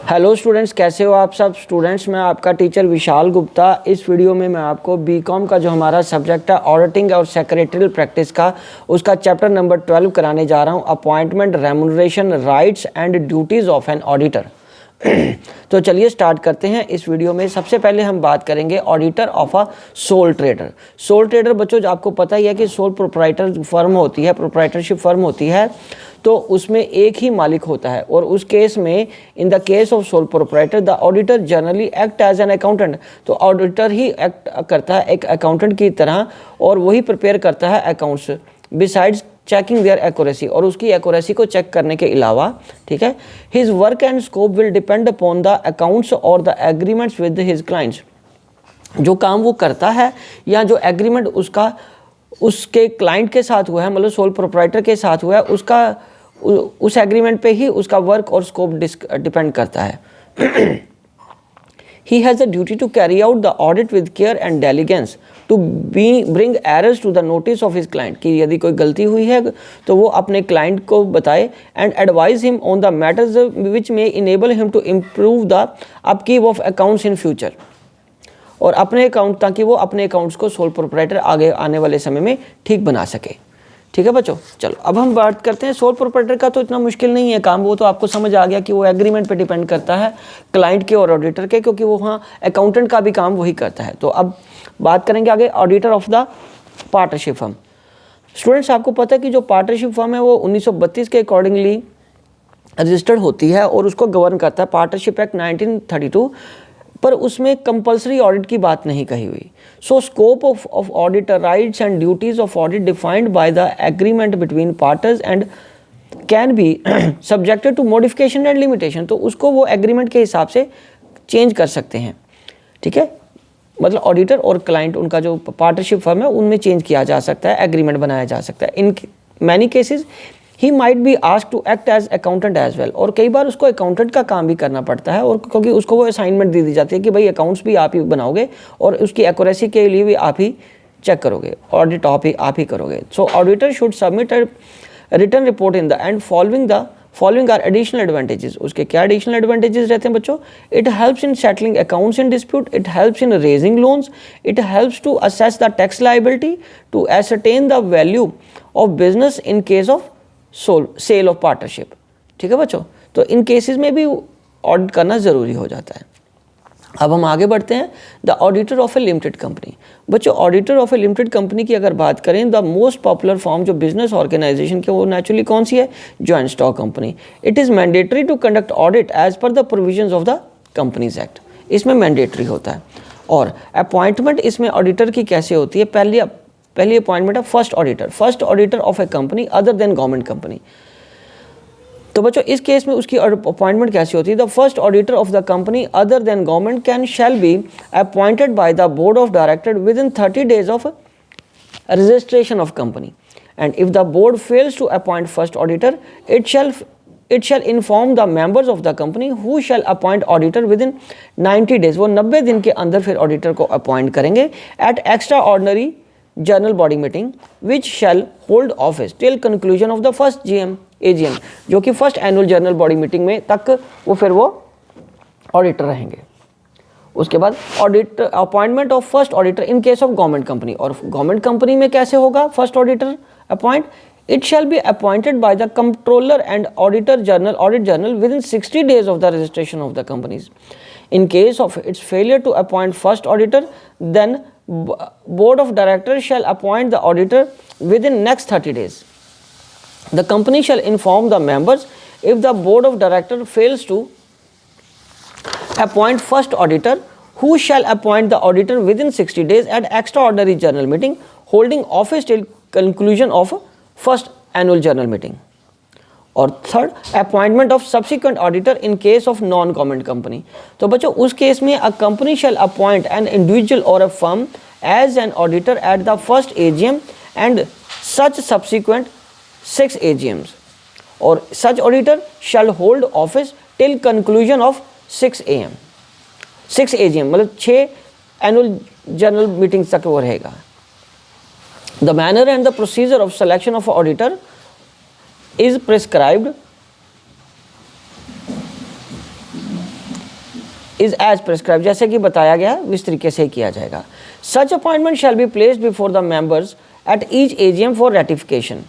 Hello students, कैसे हो आप सब स्टूडेंट्स। मैं आपका टीचर विशाल गुप्ता। इस वीडियो में मैं आपको बीकॉम का जो हमारा सब्जेक्ट है ऑडिटिंग और सेक्रेटरियल प्रैक्टिस का उसका चैप्टर नंबर 12 कराने जा रहा हूं, appointment, remuneration, rights and duties of an auditor. तो चलिए स्टार्ट करते हैं इस वीडियो में। सबसे पहले हम बात करेंगे auditor of a soul trader. Soul trader बच्चों आपको पता ही है कि सोल प्रोप्राइटर फर्म होती है, प्रोप्राइटरशिप फर्म होती है, तो उसमें एक ही मालिक होता है। और उस केस में in the case of sole proprietor the auditor generally act as an accountant. तो ऑडिटर ही एक्ट करता है एक अकाउंटेंट की तरह और वही प्रिपेयर करता है accounts besides checking there accuracy, और उसकी एक्यूरेसी को चेक करने के अलावा, ठीक है, his work and scope will depend upon the accounts और the agreements with his clients. जो काम वो करता है या जो एग्रीमेंट उसका उसके क्लाइंट के साथ हुआ है, मतलब सोल प्रोप्राइटर के साथ हुआ है, उसका उस एग्रीमेंट पे ही उसका वर्क और स्कोप डिपेंड करता है। He has a duty to carry out the audit with care and diligence to bring errors to the notice of his client, कि यदि कोई गलती हुई है तो वो अपने क्लाइंट को बताए and advise him on the matters which may enable him to improve the upkeep of accounts in future, और अपने अकाउंट ताकि वो अपने अकाउंट्स को सोल प्रोप्राइटर आगे आने वाले समय में ठीक बना सके। ठीक है बच्चों, चलो अब हम बात करते हैं सोल प्रोप्राइटर का। तो इतना मुश्किल नहीं है काम, वो तो आपको समझ आ गया कि वो एग्रीमेंट पे डिपेंड करता है क्लाइंट के और ऑडिटर के, क्योंकि वो वहाँ अकाउंटेंट का भी काम वही करता है। तो अब बात करेंगे आगे auditor of the partnership firm. Students आपको पता है कि जो पार्टनरशिप फर्म है वो 1932 के अकॉर्डिंगली रजिस्टर्ड होती है और उसको गवर्न करता है पार्टनरशिप एक्ट 1932, पर उसमें कंपलसरी ऑडिट की बात नहीं कही हुई। So scope of auditor, rights and duties of audit defined by the agreement between partners and can be subjected to modification and limitation. तो उसको वो एग्रीमेंट के हिसाब से चेंज कर सकते हैं। ठीक है, मतलब ऑडिटर और क्लाइंट, उनका जो पार्टनरशिप फर्म है उनमें चेंज किया जा सकता है, एग्रीमेंट बनाया जा सकता है। In many cases he might be asked to act as accountant as well, और कई बार उसको अकाउंटेंट का काम भी करना पड़ता है, और क्योंकि उसको वो असाइनमेंट दे दी जाती है कि भाई अकाउंट्स भी आप ही बनाओगे और उसकी एक्यूरेसी के लिए भी आप ही चेक करोगे, ऑडिट आप ही करोगे। So auditor should submit a written report in the end following are additional advantages. उसके क्या एडिशनल एडवांटेजेस रहते हैं बच्चों? It helps in settling accounts in dispute, it helps in raising loans, it helps to assess the tax liability, to ascertain the value of business in case of sale of partnership. ठीक है बच्चों, तो इन cases में भी audit करना ज़रूरी हो जाता है। अब हम आगे बढ़ते हैं, the auditor of a limited company. बच्चों auditor of a limited company की अगर बात करें, द मोस्ट पॉपुलर फॉर्म जो बिजनेस ऑर्गेनाइजेशन की वो नेचुरली कौन सी है? Joint stock company. It is mandatory to conduct audit as per the provisions of the companies act. इसमें मैंडेटरी होता है। और अपॉइंटमेंट इसमें ऑडिटर की कैसे होती है? पहली अपॉइंटमेंट है first auditor of A company other than government company. तो बच्चों इस केस में उसकी अपॉइंटमेंट कैसी होती है? The first auditor of the company other than government shall be appointed by the board of director within 30 days of registration of company, and if the board fails to appoint first auditor it shall inform the members of the company who shall appoint auditor within 90 days। वो 90 दिन के अंदर फिर auditor को appoint करेंगे at extraordinary general body meeting which shall hold office till conclusion of the first AGM, जो कि first annual general body meeting में तक वो फिर वो ऑडिटर रहेंगे। उसके बाद audit appointment of first auditor in case of government company. और गवर्नमेंट कंपनी में कैसे होगा first auditor appoint? It shall be appointed by the comptroller and audit journal within 60 days of the registration of the companies. In case of its failure to appoint first auditor, then board of directors shall appoint the auditor within next 30 days. The company shall inform the members if the board of directors fails to appoint first auditor, who shall appoint the auditor within 60 days at extraordinary general meeting holding office till conclusion of first annual general meeting. और third appointment of subsequent auditor in case of non government company. तो बच्चों उस case में a company shall appoint an individual और a firm as an auditor at the first AGM and such subsequent 6 AGMs, और such auditor shall hold office till conclusion of 6 AGM, मतलब 6 annual general meeting तक वो रहेगा। The manner and the procedure of selection of auditor is prescribed is as prescribe, जैसे कि बताया गया है इस तरीके से किया जाएगा। Such appointment shall be placed before the members at each AGM for ratification.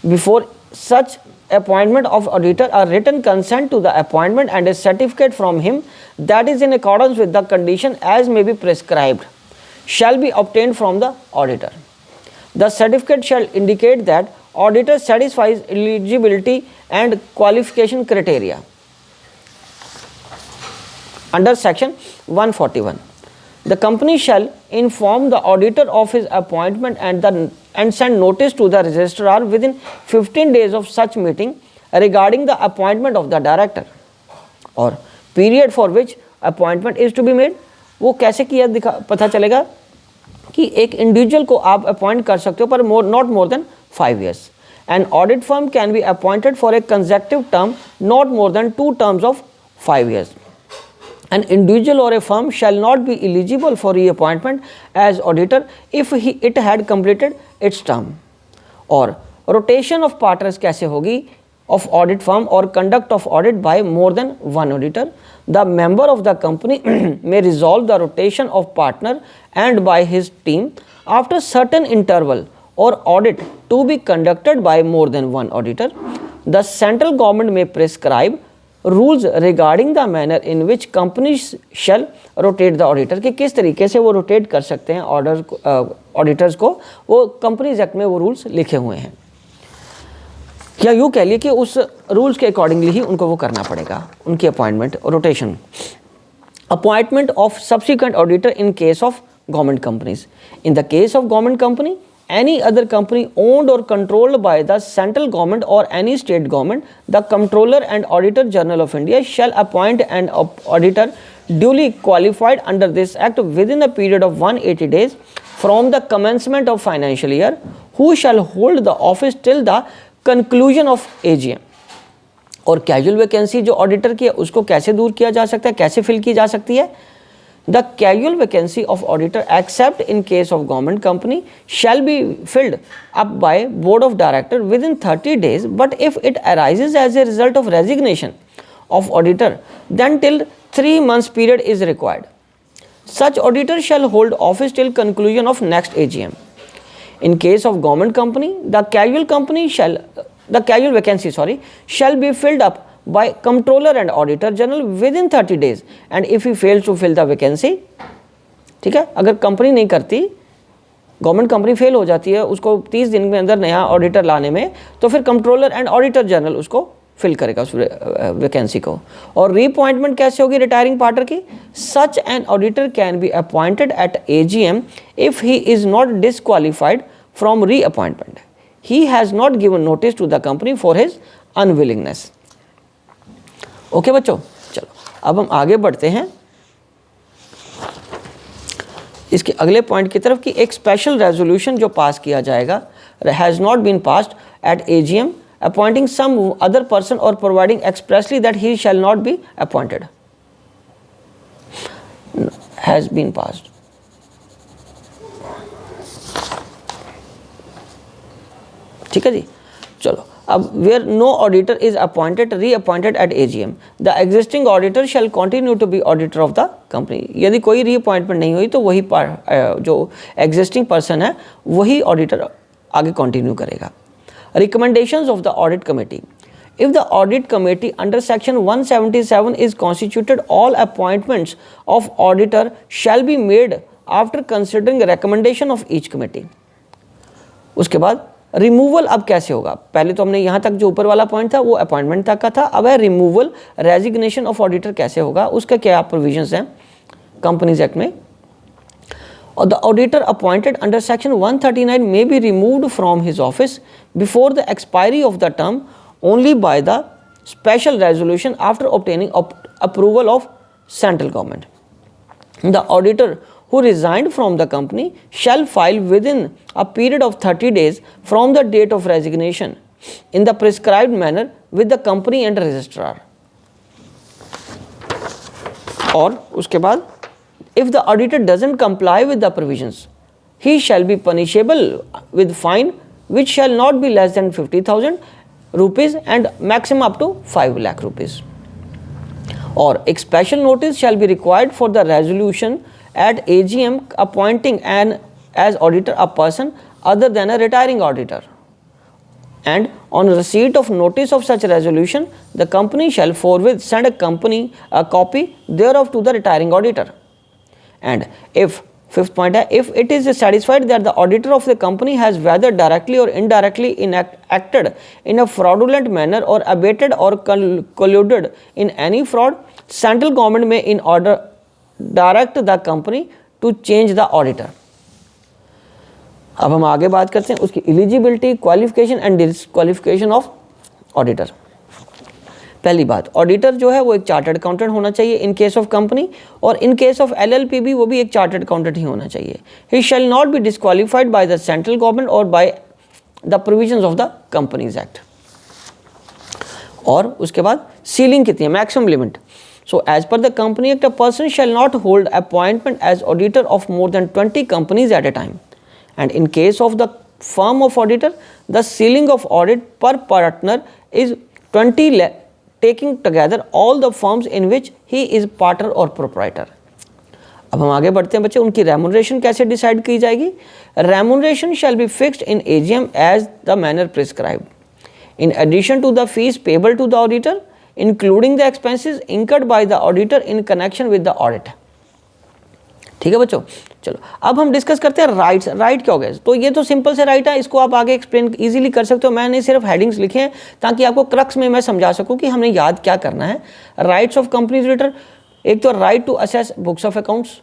Before such appointment of auditor, a written consent to the appointment and a certificate from him that is in accordance with the condition as may be prescribed shall be obtained from the auditor. The certificate shall indicate that auditor satisfies eligibility and qualification criteria under section 141. The company shall inform the auditor of his appointment and send notice to the registrar within 15 days of such meeting regarding the appointment of the director or period for which appointment is to be made. वो कैसे किया पता चलेगा कि एक individual को आप appoint कर सकते हो पर not more than 5 years. An audit firm can be appointed for a consecutive term not more than 2 terms of 5 years. An individual or a firm shall not be eligible for reappointment as auditor if it had completed its term. और rotation of partners कैसे होगी of audit firm or conduct of audit by more than one auditor. The member of the company may resolve the rotation of partner and by his team after certain interval or audit to be conducted by more than one auditor. The central government may prescribe rules regarding the manner in which companies shall rotate the auditor, कि किस तरीके से वो rotate कर सकते हैं auditors को, वो कंपनीज एक्ट में वो रूल्स लिखे हुए हैं। या यूँ कह लिए कि उस रूल्स के अकॉर्डिंगली ही उनको वो करना पड़ेगा उनकी appointment rotation. Appointment of subsequent auditor in case of government companies. In the case of government company, any other company owned or controlled by the central government or any state government, the Comptroller and Auditor General of India shall appoint an auditor duly qualified under this act within a period of 180 days from the commencement of financial year, who shall hold the office till the conclusion of AGM. और casual vacancy जो auditor की है उसको कैसे दूर किया जा सकता है, कैसे फिल की जा सकती है? The casual vacancy of auditor except in case of government company shall be filled up by board of director within 30 days, but if it arises as a result of resignation of auditor, then till 3 months period is required. Such auditor shall hold office till conclusion of next AGM. In case of government company, the casual vacancy shall be filled up by Comptroller and Auditor General within 30 days, and if he fails to fill the vacancy, ठीक है, अगर company नहीं करती, government company fail हो जाती है उसको 30 दिन के अंदर नया ऑडिटर लाने में, तो फिर कंट्रोलर एंड ऑडिटर जनरल उसको फिल करेगा उस वैकेंसी को। और रीअपॉइंटमेंट कैसे होगी रिटायरिंग पार्टनर की? Such an auditor can be appointed at AGM if he is not disqualified from reappointment, he has not given notice to the company for his unwillingness. Okay बच्चों, चलो अब हम आगे बढ़ते हैं इसके अगले पॉइंट की तरफ कि एक स्पेशल रेजोल्यूशन जो पास किया जाएगा has not been passed at AGM appointing some other person और providing expressly that he shall not be appointed, has been passed. ठीक है जी, चलो अब where no auditor is reappointed at AGM, the existing auditor shall continue to be auditor of the company. यदि कोई reappointment नहीं हुई तो वही जो एग्जिस्टिंग पर्सन है वही ऑडिटर आगे कंटिन्यू करेगा। Recommendations of the audit committee. If the audit committee under section 177 is constituted, all appointments of auditor shall be made after considering the recommendation of each committee. उसके बाद removal अब कैसे होगा? पहले तो हमने यहाँ तक जो ऊपर वाला पॉइंट था वो अपॉइंटमेंट तक का था, अब है रिमूवल, रेजिग्नेशन ऑफ ऑडिटर कैसे होगा, उसका क्या प्रोविजंस हैं कंपनीज एक्ट में। और the auditor appointed under section 139 may be removed from his office before the expiry of the term only by the special resolution after obtaining approval of central government. The auditor who resigned from the company shall file within a period of 30 days from the date of resignation in the prescribed manner with the company and registrar. और उसके बाद if the auditor doesn't comply with the provisions, he shall be punishable with fine which shall not be less than 50,000 rupees and maximum up to 5 lakh rupees. और एक special notice shall be required for the resolution at AGM appointing an as auditor a person other than a retiring auditor, and on receipt of notice of such resolution the company shall forthwith send a copy thereof to the retiring auditor. And if fifth point है, if it is satisfied that the auditor of the company has whether directly or indirectly acted in a fraudulent manner or abated or colluded in any fraud, central government may in order direct the company to change the auditor. अब हम आगे बात करते हैं उसकी eligibility, qualification and disqualification of auditor. पहली बात, auditor जो है वो एक चार्टर्ड अकाउंटेंट होना चाहिए इन केस ऑफ कंपनी, और इन केस ऑफ LLP भी वो भी एक चार्टर्ड अकाउंटेंट ही होना चाहिए। He shall not be disqualified by the central government और by the provisions of the companies act. और उसके बाद सीलिंग कितनी है, maximum limit. So as per the Company Act, a person shall not hold appointment as auditor of more than 20 companies at a time. And in case of the firm of auditor, the ceiling of audit per partner is 20, taking together all the firms in which he is partner or proprietor. अब हम आगे बढ़ते हैं बच्चे, उनकी remuneration कैसे decide की जाएगी। Remuneration shall be fixed in AGM as the manner prescribed in addition to the fees payable to the auditor, including the expenses incurred by the auditor in connection with the audit. ठीक है बच्चों, चलो अब हम discuss करते हैं rights. Right क्या हो गया, तो ये तो सिंपल से राइट है, इसको आप आगे एक्सप्लेन इजीली कर सकते हो। मैंने सिर्फ हेडिंग्स लिखे हैं ताकि आपको क्रक्स में मैं समझा सकूं कि हमने याद क्या करना है। राइट्स ऑफ कंपनीज ऑडिटर, एक तो right to assess books of accounts,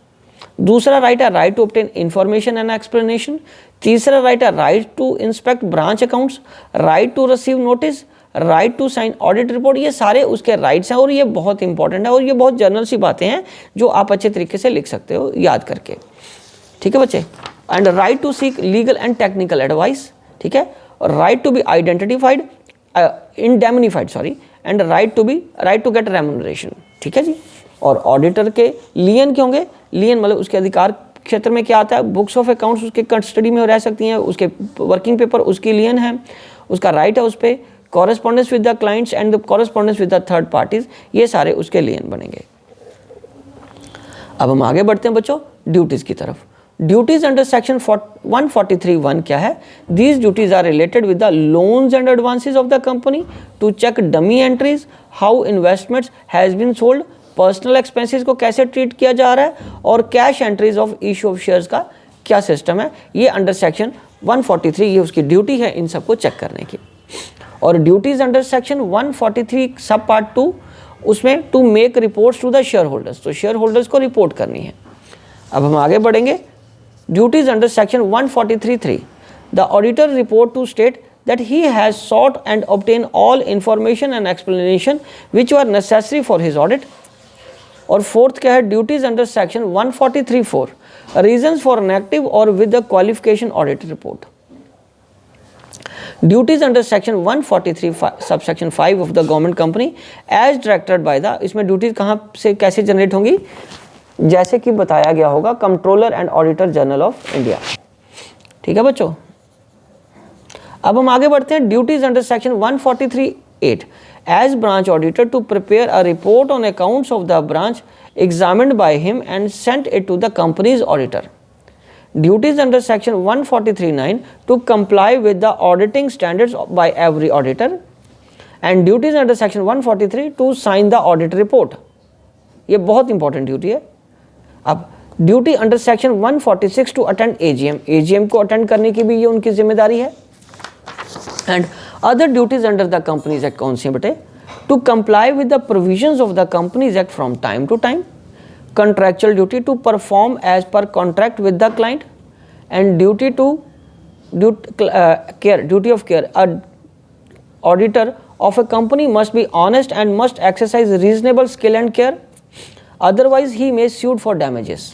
दूसरा राइट है right to obtain information and explanation, तीसरा राइट है right to inspect branch accounts, right to receive notice, right to sign audit report. ये सारे उसके rights हैं और ये बहुत इंपॉर्टेंट है और ये बहुत जनरल सी बातें हैं जो आप अच्छे तरीके से लिख सकते हो याद करके। ठीक है बच्चे, and right to seek legal and technical advice, ठीक है, और right to be identified indemnified sorry, and right to get remuneration. ठीक है जी। और ऑडिटर के लियन क्या होंगे, लियन मतलब उसके अधिकार क्षेत्र में क्या आता है, बुक्स ऑफ अकाउंट्स उसके कस्टडी में रह सकती हैं, उसके वर्किंग पेपर उसकी लियन है, उसका राइट है उस पर, correspondence with the clients and the correspondence with the third parties, ये सारे उसके लियन बनेंगे। अब हम आगे बढ़ते हैं बच्चों ड्यूटीज की तरफ। ड्यूटीज अंडर सेक्शन 143(1) क्या है, these duties are related with the loans and advances of the company to check dummy entries, how investments has been sold, personal expenses को कैसे ट्रीट किया जा रहा है, और cash entries of issue of shares का क्या सिस्टम है। ये अंडर सेक्शन 143 ये उसकी ड्यूटी है इन सबको चेक करने की। और ड्यूटीज अंडर सेक्शन 143 सब पार्ट 2, उसमें to make reports to the share holders, तो शेयर होल्डर्स को रिपोर्ट करनी है। अब हम आगे बढ़ेंगे, duties under section 143(3), the auditor report to state that he has sought and obtained all information and explanation which were necessary for his audit. और fourth क्या है, duties under section 143(4), reasons for inactive और with the qualification audit report. Duties under section 143 subsection 5 of the government company as directed by the, इसमें duties कहाँ से कैसे generate होंगी, जैसे कि बताया गया होगा controller and auditor general of India. ठीक है बच्चों, अब हम आगे बढ़ते हैं duties under section 143(8) as branch auditor to prepare a report on accounts of the branch examined by him and sent it to the company's auditor. Duties under section 143(9) to comply with the auditing standards by every auditor, and duties under section 143 to sign the audit report. ये बहुत important duty है। अब duty under section 146 to attend AGM, AGM को attend करने की भी ये उनकी जिम्मेदारी है। And other duties under the companies act कौन सी है बेटे, to comply with the provisions of the companies act from time to time, contractual duty to perform as per contract with the client, and duty of care. A auditor of a company must be honest and must exercise reasonable skill and care, otherwise he may sued for damages.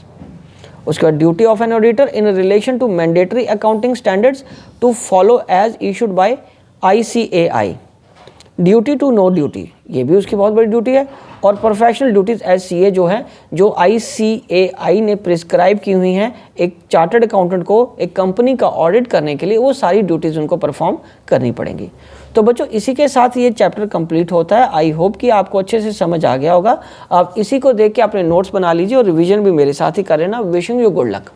उसके बाद duty of an auditor in relation to mandatory accounting standards to follow as issued by ICAI, duty to know duty, ये भी उसकी बहुत बड़ी duty है। और professional duties as CA जो है, जो ICAI ने प्रिस्क्राइब की हुई हैं एक चार्टर्ड अकाउंटेंट को एक कंपनी का ऑडिट करने के लिए, वो सारी ड्यूटीज उनको परफॉर्म करनी पड़ेंगी। तो बच्चों इसी के साथ ये चैप्टर कंप्लीट होता है। आई होप कि आपको अच्छे से समझ आ गया होगा। आप इसी को देख के अपने नोट्स बना लीजिए और रिवीजन भी मेरे साथ ही करें ना। Wishing you good luck.